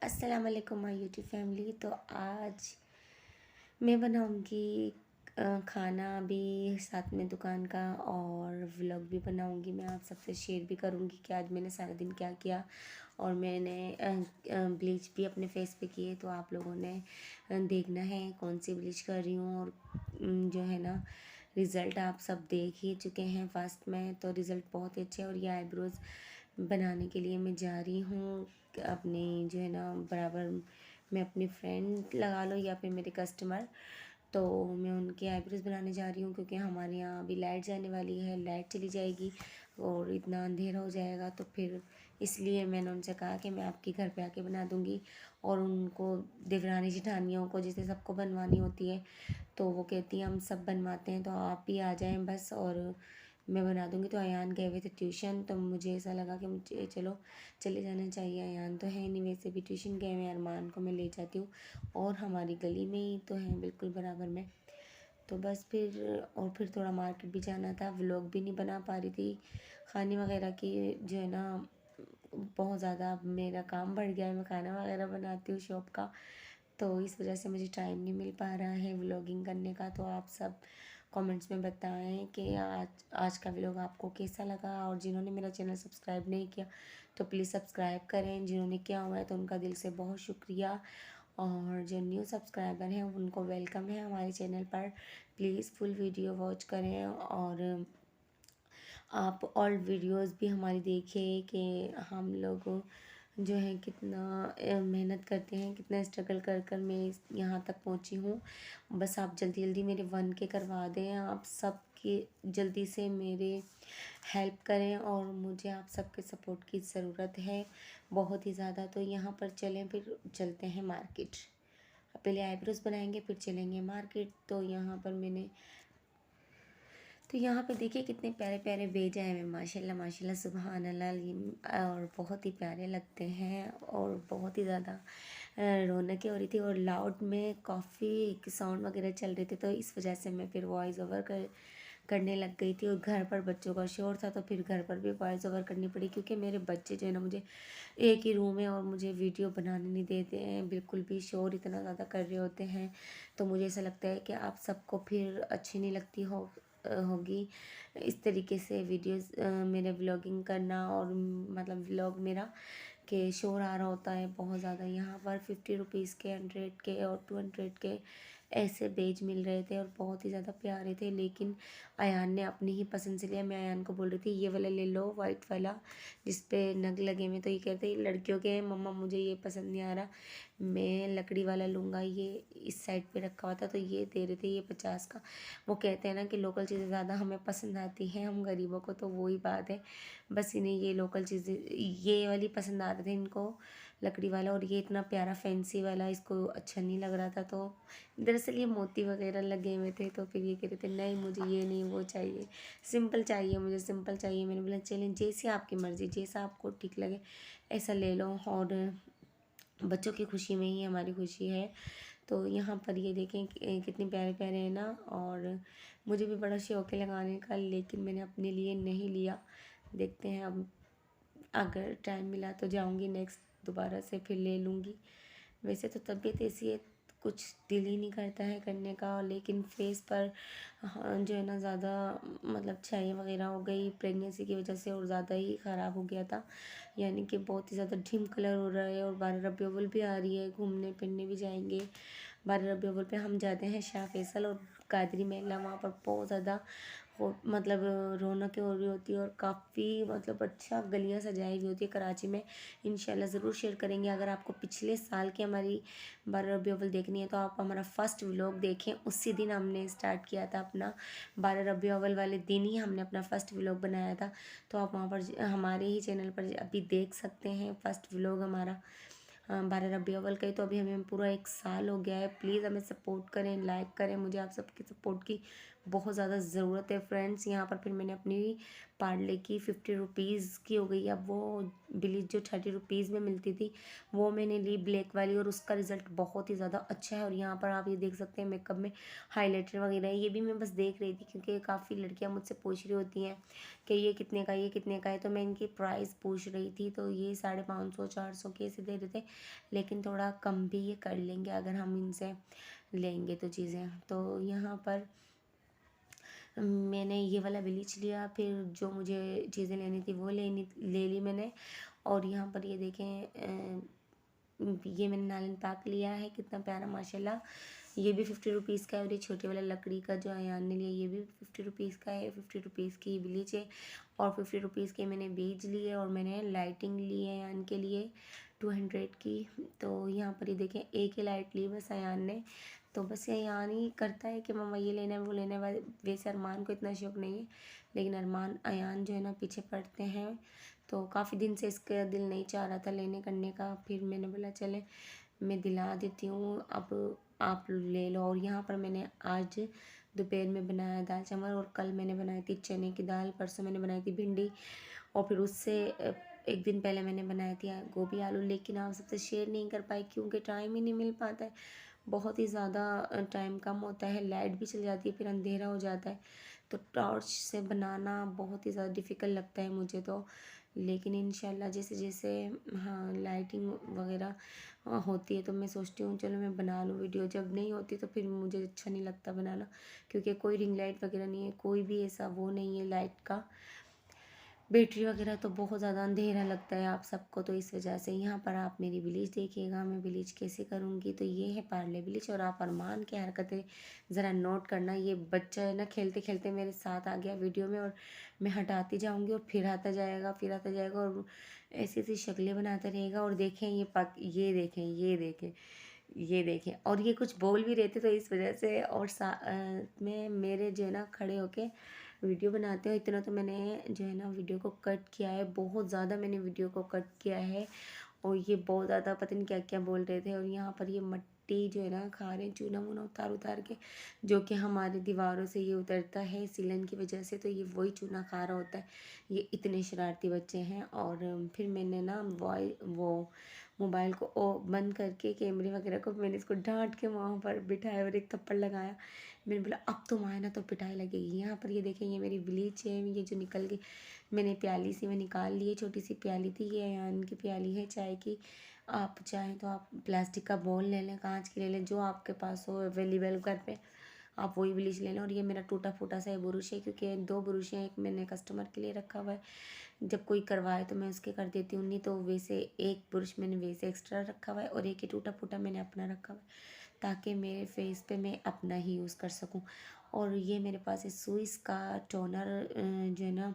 अस्सलाम वालेकुम my YouTube family. तो आज मैं बनाऊंगी खाना भी, साथ में दुकान का, और व्लॉग भी बनाऊंगी। मैं आप सबसे शेयर भी करूंगी कि आज मैंने सारा दिन क्या किया। और मैंने ब्लीच भी अपने फेस पे की है, तो आप लोगों ने देखना है कौन सी ब्लीच कर रही हूँ। और जो है ना, रिज़ल्ट आप सब देख ही चुके हैं फर्स्ट में, तो रिज़ल्ट बहुत ही अच्छे। और ये आईब्रोज़ बनाने के लिए मैं जा रही हूँ अपनी, जो है ना, बराबर मैं अपनी फ्रेंड लगा लो या फिर मेरे कस्टमर, तो मैं उनके आईब्रोज़ बनाने जा रही हूँ। क्योंकि हमारे यहाँ अभी लाइट जाने वाली है, लाइट चली जाएगी और इतना अंधेरा हो जाएगा, तो फिर इसलिए मैंने उनसे कहा कि मैं आपके घर पे आके बना दूँगी। और उनको, देवरानी जेठानियों को जैसे सबको बनवानी होती है, तो वो कहती हैं हम सब बनवाते हैं, तो आप भी आ जाएं बस और मैं बना दूँगी। तो अयान गए हुए थे ट्यूशन, तो मुझे ऐसा लगा कि मुझे चलो चले जाना चाहिए। अयान तो है नहीं, वैसे भी ट्यूशन गए हुए हैं, अरमान को मैं ले जाती हूँ और हमारी गली में ही तो है, बिल्कुल बराबर में। तो बस फिर, और फिर थोड़ा मार्केट भी जाना था, व्लॉग भी नहीं बना पा रही थी खाने वगैरह की, जो है ना, बहुत ज़्यादा अब मेरा काम बढ़ गया है। मैं खाना वगैरह बनाती हूँ शॉप का, तो इस वजह से मुझे टाइम नहीं मिल पा रहा है व्लॉगिंग करने का। तो आप सब कमेंट्स में बताएं कि आज आज का व्लॉग आपको कैसा लगा। और जिन्होंने मेरा चैनल सब्सक्राइब नहीं किया तो प्लीज़ सब्सक्राइब करें। जिन्होंने किया हुआ है तो उनका दिल से बहुत शुक्रिया। और जो न्यू सब्सक्राइबर हैं उनको वेलकम है हमारे चैनल पर। प्लीज़ फुल वीडियो वॉच करें और आप और वीडियोस भी हमारी देखिए कि हम लोग जो है कितना मेहनत करते हैं, कितना स्ट्रगल कर कर मैं यहाँ तक पहुँची हूँ। बस आप जल्दी जल्दी मेरे 1K करवा दें, आप सबकी जल्दी से मेरे हेल्प करें, और मुझे आप सबके सपोर्ट की ज़रूरत है बहुत ही ज़्यादा। तो यहाँ पर चलें, फिर चलते हैं मार्केट। पहले आईब्रोज बनाएंगे फिर चलेंगे मार्केट। तो यहाँ पे देखिए कितने प्यारे प्यारे बेज आए हैं, माशाल्लाह माशाल्लाह, सुभान अल्लाह। और बहुत ही प्यारे लगते हैं और बहुत ही ज़्यादा रौनकें हो रही थी। और लाउड में काफ़ी साउंड वगैरह चल रहे थे, तो इस वजह से मैं फिर वॉइस ओवर करने लग गई थी। और घर पर बच्चों का शोर था, तो फिर घर पर भी वॉइस ओवर करनी पड़ी, क्योंकि मेरे बच्चे जो है ना, मुझे एक ही रूम है और मुझे वीडियो बनाने नहीं देते हैं बिल्कुल भी, शोर इतना ज़्यादा कर रहे होते हैं। तो मुझे ऐसा लगता है कि आप सबको फिर अच्छी नहीं लगती होगी इस तरीके से वीडियोस, मेरे व्लॉगिंग करना, और मतलब व्लॉग मेरा के शोर आ रहा होता है बहुत ज़्यादा। यहाँ पर 50 रुपीज़ के, 100 के और 200 के ऐसे बेज मिल रहे थे और बहुत ही ज़्यादा प्यारे थे। लेकिन अयान ने अपनी ही पसंद से लिया। मैं अयान को बोल रही थी ये वाला ले लो, वाइट वाला जिस पे नग लगे हुए, तो ये कहते हैं लड़कियों के हैं मम्मा, मुझे ये पसंद नहीं आ रहा, मैं लकड़ी वाला लूँगा। ये इस साइड पे रखा हुआ था, तो ये दे रहे थे ये 50 का। वो कहते हैं ना कि लोकल चीज़ें ज़्यादा हमें पसंद आती हैं, हम गरीबों को, तो वही बात है। बस इन्हें ये लोकल चीज़ें, ये वाली पसंद आ रहे थे इनको, लकड़ी वाला। और ये इतना प्यारा फैंसी वाला इसको अच्छा नहीं लग रहा था। तो दरअसल ये मोती वगैरह लगे हुए थे, तो फिर ये कह रहे थे नहीं मुझे ये नहीं, वो चाहिए, सिंपल चाहिए, मुझे सिंपल चाहिए। मैंने बोला चलें, जैसी आपकी मर्ज़ी, जैसा आपको ठीक लगे ऐसा ले लो। और बच्चों की खुशी में ही हमारी खुशी है। तो यहाँ पर ये देखें कितने प्यारे प्यारे हैं ना। और मुझे भी बड़ा शौक है लगाने का, लेकिन मैंने अपने लिए नहीं लिया। देखते हैं अब, अगर टाइम मिला तो जाऊँगी नेक्स्ट, दोबारा से फिर ले लूँगी। वैसे तो तबीयत ऐसी है, कुछ दिल ही नहीं करता है करने का। लेकिन फेस पर हाँ, जो है ना, ज़्यादा मतलब छाई वगैरह हो गई प्रेगनेंसी की वजह से, और ज़्यादा ही ख़राब हो गया था। यानी कि बहुत ही ज़्यादा डिम कलर हो रहा है। और 12 रबी अव्वल भी आ रही है, घूमने फिरने भी जाएंगे। 12 रबी अव्वल पे हम जाते हैं शाह फैसल और कादरी मेला, वहाँ पर बहुत ज़्यादा हो मतलब रौनकें हो रही होती है, और काफ़ी मतलब अच्छा गलियाँ सजाई हुई होती है कराची में। इंशाल्लाह ज़रूर शेयर करेंगे। अगर आपको पिछले साल की हमारी 12 रबी अव्वल देखनी है तो आप हमारा फर्स्ट व्लॉग देखें, उसी दिन हमने स्टार्ट किया था अपना, 12 रबी अव्वल वाले दिन ही हमने अपना फर्स्ट व्लॉग बनाया था। तो आप वहाँ पर हमारे ही चैनल पर अभी देख सकते हैं फर्स्ट व्लॉग हमारा 12 रबी अव्वल का ही। तो अभी हमें पूरा 1 साल हो गया है। प्लीज़ हमें सपोर्ट करें, लाइक करें, मुझे आप सबकी सपोर्ट की बहुत ज़्यादा ज़रूरत है फ्रेंड्स। यहाँ पर फिर मैंने अपनी पार्ले की 50 रुपीज़ की हो गई, अब वो ब्लीच जो 30 रुपीज़ में मिलती थी वो मैंने ली ब्लैक वाली, और उसका रिज़ल्ट बहुत ही ज़्यादा अच्छा है। और यहाँ पर आप ये देख सकते हैं मेकअप में हाइलाइटर वगैरह, ये भी मैं बस देख रही थी क्योंकि काफ़ी लड़कियाँ मुझसे पूछ रही होती हैं कि ये कितने का, ये कितने का है, तो मैं इनकी प्राइस पूछ रही थी। तो ये 550-400 के ऐसे दे रहे थे, लेकिन थोड़ा कम भी ये कर लेंगे अगर हम इनसे लेंगे तो चीज़ें। तो यहाँ पर मैंने ये वाला ब्लीच लिया, फिर जो मुझे चीज़ें लेनी थी वो ले ली मैंने। और यहाँ पर ये देखें ये मैंने नालन पाक लिया है, कितना प्यारा माशाल्लाह। ये भी 50 रुपीज़ का है, और ये छोटे वाला लकड़ी का जो अयान ने लिया ये भी 50 रुपीज़ का है। 50 रुपीज़ की ब्लीच है, और 50 रुपीज़ के मैंने बीज लिए, और मैंने लाइटिंग ली है अयान के लिए 200 की। तो यहाँ पर ये देखें एक ही लाइट ली बस अयान ने। तो बस ये अयान ही करता है कि मम्मा ये लेना है वो लेना है, वैसे अरमान को इतना शौक नहीं है, लेकिन अरमान अयान जो है ना पीछे पड़ते हैं। तो काफ़ी दिन से इसका दिल नहीं चाह रहा था लेने करने का, फिर मैंने बोला चले मैं दिला देती हूँ, अब आप ले लो। और यहाँ पर मैंने आज दोपहर में बनाया दाल चावल, और कल मैंने बनाई थी चने की दाल, परसों मैंने बनाई थी भिंडी, और फिर उससे एक दिन पहले मैंने बनाई थी गोभी आलू। लेकिन आप सबसे शेयर नहीं कर पाई क्योंकि टाइम ही नहीं मिल पाता है, बहुत ही ज़्यादा टाइम कम होता है, लाइट भी चल जाती है, फिर अंधेरा हो जाता है, तो टॉर्च से बनाना बहुत ही ज़्यादा डिफ़िकल्ट लगता है मुझे तो। लेकिन इंशाल्लाह जैसे जैसे हाँ लाइटिंग वगैरह होती है तो मैं सोचती हूँ चलो मैं बना लूँ वीडियो। जब नहीं होती तो फिर मुझे अच्छा नहीं लगता बनाना, क्योंकि कोई रिंग लाइट वगैरह नहीं है, कोई भी ऐसा वो नहीं है लाइट का, बैटरी वगैरह तो बहुत ज़्यादा अंधेरा लगता है आप सबको। तो इस वजह से यहाँ पर आप मेरी ब्लीच देखिएगा मैं ब्लीच कैसे करूँगी। तो ये है पार्ले ब्लीच, और आप अरमान की हरकतें ज़रा नोट करना। ये बच्चा है ना खेलते खेलते मेरे साथ आ गया वीडियो में, और मैं हटाती जाऊँगी और फिर आता जाएगा, फिर आता जाएगा, और ऐसी ऐसी शक्लें बनाता रहेगा। और देखें ये देखें, ये देखें, ये देखें, और ये कुछ बोल भी रहे थे तो इस वजह से। और मैं मेरे जो है ना खड़े होके वीडियो बनाते हो इतना, तो मैंने जो है ना वीडियो को कट किया है, बहुत ज़्यादा मैंने वीडियो को कट किया है। और ये बहुत ज़्यादा पता नहीं क्या क्या बोल रहे थे। और यहाँ पर ये मट्टी जो है ना खा रहे हैं, चूना वूना उतार उतार के, जो कि हमारी दीवारों से ये उतरता है सीलन की वजह से, तो ये वही चूना खा रहा होता है। ये इतने शरारती बच्चे हैं। और फिर मैंने ना वो मोबाइल को बंद करके कैमरे वगैरह को मैंने इसको डांट के वहाँ पर बिठाया और एक थप्पड़ लगाया। मैंने बोला अब तुम आए ना तो पिटाई लगेगी। यहाँ पर ये देखें ये मेरी ब्लीच है, ये जो निकल गई मैंने प्याली से मैं निकाल ली है, छोटी सी प्याली थी, ये अयान की प्याली है चाय की। आप चाहें तो आप प्लास्टिक का बाउल ले लें, कांच की ले लें, जो आपके पास हो अवेलेबल घर पे आप वही ब्लीच ले लें। और ये मेरा टूटा फूटा सा बुरुश है, क्योंकि 2 बुरुश हैं, एक मैंने कस्टमर के लिए रखा हुआ है, जब कोई करवाए तो मैं उसके कर देती हूँ, नहीं तो वैसे एक ब्रश मैंने वैसे एक्स्ट्रा रखा हुआ है, और एक ही टूटा फूटा मैंने अपना रखा हुआ है, ताकि मेरे फेस पे मैं अपना ही यूज़ कर सकूँ। और ये मेरे पास है स्विस का टोनर जो है ना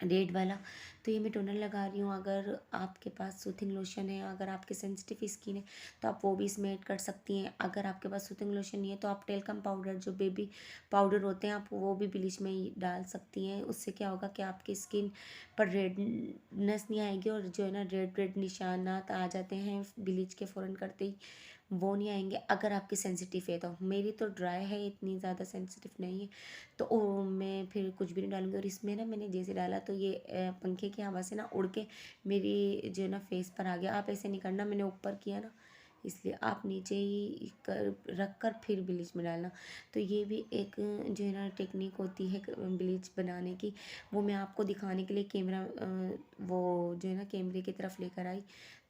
रेड वाला, तो ये मैं टोनर लगा रही हूँ। अगर आपके पास सूथिंग लोशन है, अगर आपकी सेंसिटिव स्किन है तो आप वो भी इसमें ऐड कर सकती हैं। अगर आपके पास सूथिंग लोशन नहीं है तो आप टेल्कम पाउडर जो बेबी पाउडर होते हैं आप वो भी ब्लीच में ही डाल सकती हैं। उससे क्या होगा कि आपकी स्किन पर रेडनेस नहीं आएगी, और जो है ना रेड रेड निशानात आ जाते हैं ब्लीच के फ़ौरन करते ही, वो नहीं आएंगे। अगर आपकी सेंसिटिव है तो, मेरी तो ड्राई है, इतनी ज़्यादा सेंसिटिव नहीं है, तो मैं फिर कुछ भी नहीं डालूँगी। और इसमें ना मैंने जैसे डाला तो ये पंखे की हवा से ना उड़ के मेरी जो है ना फेस पर आ गया। आप ऐसे नहीं करना, मैंने ऊपर किया ना इसलिए आप नीचे ही रख कर फिर ब्लीच में डालना। तो ये भी एक जो है ना टेक्निक होती है ब्लीच बनाने की, वो मैं आपको दिखाने के लिए कैमरा वो जो है ना कैमरे की तरफ लेकर आई,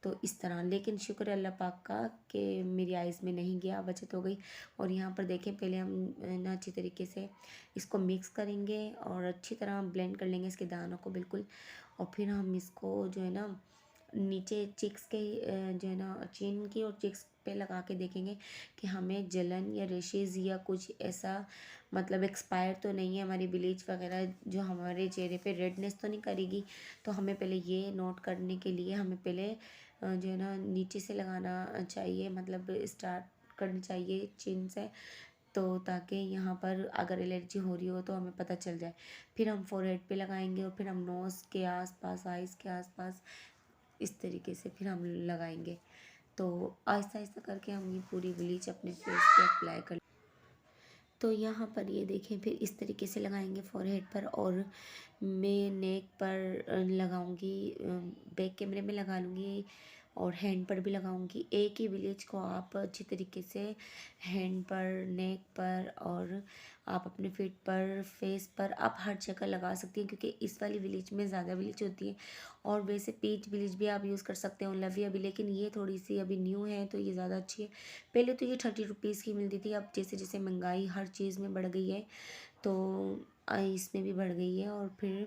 तो इस तरह। लेकिन शुक्र अल्लाह पाक का कि मेरी आइज़ में नहीं गया, बचत हो गई। और यहाँ पर देखें पहले हम ना अच्छी तरीके से इसको मिक्स करेंगे और अच्छी तरह ब्लेंड कर लेंगे इसके दानों को बिल्कुल। और फिर हम इसको जो है ना नीचे चिक्स के जो है ना चिन की और चिक्स पे लगा के देखेंगे कि हमें जलन या रेशेज़ या कुछ ऐसा मतलब एक्सपायर तो नहीं है हमारी ब्लीच वगैरह, जो हमारे चेहरे पे रेडनेस तो नहीं करेगी। तो हमें पहले ये नोट करने के लिए हमें पहले जो है ना नीचे से लगाना चाहिए, मतलब स्टार्ट करनी चाहिए चिन से, तो ताकि यहाँ पर अगर एलर्जी हो रही हो तो हमें पता चल जाए। फिर हम फोरहेड पे लगाएंगे, और फिर हम नोज़ के आसपास, आइज़ के आसपास, इस तरीके से फिर हम लगाएंगे। तो आहिस्ता आहिस्ता करके हम ये पूरी ब्लीच अपने फेस पे अप्लाई कर। तो यहाँ पर ये देखें, फिर इस तरीके से लगाएंगे फॉरहेड पर, और मैं नेक पर लगाऊंगी, बैक कैमरे में लगा लूँगी और हैंड पर भी लगाऊंगी। एक ही विलेज को आप अच्छी तरीके से हैंड पर, नेक पर, और आप अपने फीट पर, फेस पर आप हर जगह लगा सकती हैं, क्योंकि इस वाली विलेज में ज़्यादा विलेज होती है। और वैसे पीच विलेज भी आप यूज़ कर सकते हो, लविया भी, लेकिन ये थोड़ी सी अभी न्यू है तो ये ज़्यादा अच्छी है। पहले तो ये 30 रुपीज़ की मिलती थी, अब जैसे जैसे महंगाई हर चीज़ में बढ़ गई है तो इसमें भी बढ़ गई है, और फिर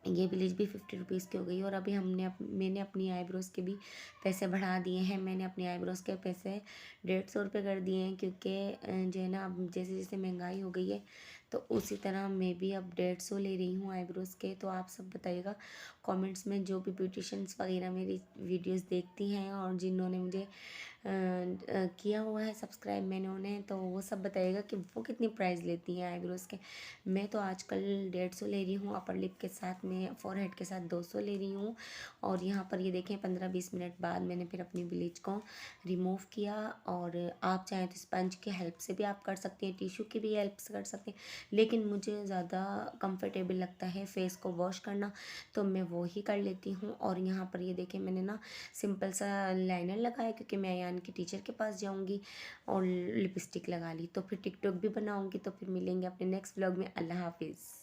ये ब्लीच भी 50 रुपीज़ की हो गई। और अभी मैंने अपनी आईब्रोज़ के भी पैसे बढ़ा दिए हैं। मैंने अपनी आईब्रोज़ के पैसे 150 रुपये कर दिए हैं, क्योंकि जो है ना, अब जैसे जैसे महंगाई हो गई है तो उसी तरह मैं भी अब 150 ले रही हूँ आईब्रोज़ के। तो आप सब बताइएगा कमेंट्स में, जो भी ब्यूटिशियंस वगैरह मेरी वीडियोस देखती हैं और जिन्होंने मुझे किया हुआ है सब्सक्राइब मैंने उन्हें, तो वो सब बताइएगा कि वो कितनी प्राइस लेती हैं आईब्रोज़ के। मैं तो आजकल 150 ले रही हूँ, अपर लिप के साथ में फॉरहेड के साथ 200 ले रही हूँ। और यहाँ पर ये देखें 15-20 मिनट बाद मैंने फिर अपनी ब्लीच को रिमूव किया। और आप चाहें तो स्पंज की हेल्प से भी आप कर सकते हैं, टिश्यू की भी हेल्प से कर सकते हैं, लेकिन मुझे ज़्यादा कंफर्टेबल लगता है फेस को वॉश करना, तो मैं वो ही कर लेती हूँ। और यहाँ पर ये देखें मैंने ना सिंपल सा लाइनर लगाया, क्योंकि मैं अयान की टीचर के पास जाऊँगी, और लिपस्टिक लगा ली। तो फिर टिकटॉक भी बनाऊँगी। तो फिर मिलेंगे अपने नेक्स्ट व्लॉग में। अल्लाह हाफिज़।